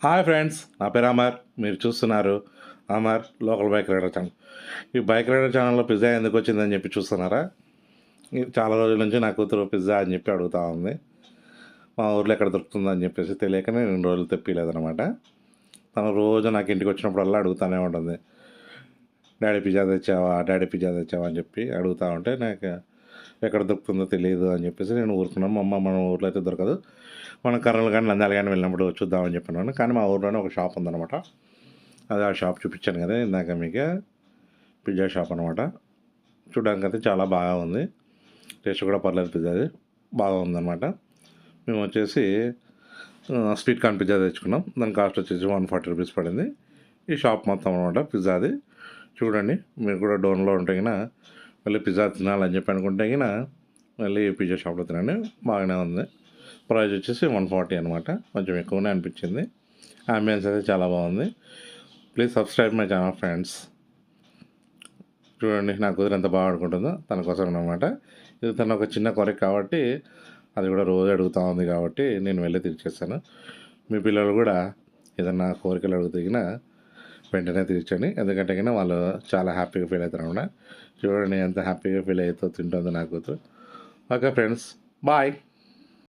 Hi friends, నా పేరు అమర్. మీరు చూస్తున్నారు Amar local bike rider channel. ఈ బైక్ రైడర్ ఛానల్లో పిజ్జా ఎందుకు వచ్చిందని చెప్పి చూస్తున్నారా? చాలా రోజుల నుంచి నా కూతురు పిజ్జా అని చెప్పి అడుగుతూ ఉంది. మా ఊర్లో ఎక్కడ దొరుకుతుందని చెప్పేసి తెలియకనే 2 రోజులు తెప్పిలేదనమాట. తను రోజు నాకు ఇంటికి వచ్చినప్పుడల్లా అడుగుతూనే ఉంటుంది, డాడీ పిజ్జా తెచ్చావా, డాడీ పిజ్జా తెచ్చావా అని చెప్పి అడుగుతూ ఉంటే నాకు ఎక్కడ దొరుకుతుందో తెలియదు అని చెప్పేసి నేను ఊరుకున్నాను. మన ఊర్లో అయితే దొరకదు, మనం కర్నూలు కానీ నంద్యాల కానీ వెళ్ళినప్పుడు చూద్దామని చెప్పినాను. కానీ మా ఊర్లోనే ఒక షాప్ ఉందన్నమాట. అది ఆ షాప్ చూపించాను కదా ఇందాక మీకు, పిజ్జా షాప్ అనమాట. చూడడానికి అయితే చాలా బాగా ఉంది, టేస్ట్ కూడా పర్లేదు, పిజ్జాది బాగా ఉందన్నమాట. మేము వచ్చేసి స్వీట్ కార్న్ పిజ్జా తెచ్చుకున్నాం. దాని కాస్ట్ వచ్చేసి 140 రూపీస్ పడింది. ఈ షాప్ మొత్తం అనమాట పిజ్జాది. చూడండి, మీరు కూడా డోన్లో ఉంటే కినా మళ్ళీ పిజ్జా తినాలని చెప్పి అనుకుంటే కినా మళ్ళీ పిజ్జా షాప్లో తినండి, బాగానే ఉంది. ప్రైస్ వచ్చేసి 140 అనమాట, కొంచెం ఎక్కువనే అనిపించింది. అంబియన్స్ అయితే చాలా బాగుంది. Please subscribe my channel friends. చూడండి నా కుదిరి ఎంత బాగా ఆడుకుంటుందో, తన కోసం అనమాట. ఇది తన ఒక చిన్న కోరిక కాబట్టి, అది కూడా రోజు అడుగుతూ ఉంది కాబట్టి నేను వెళ్ళి తీర్చేస్తాను. మీ పిల్లలు కూడా ఏదన్నా కోరికలు అడుగుతున్నా వెంటనే తీర్చండి, ఎందుకంటే కన్నా వాళ్ళు చాలా హ్యాపీగా ఫీల్ అవుతారు అనమాట. చూడండి ఎంత హ్యాపీగా ఫీల్ అవుతూ తింటుందో నా కూతురు. Okay friends, bye.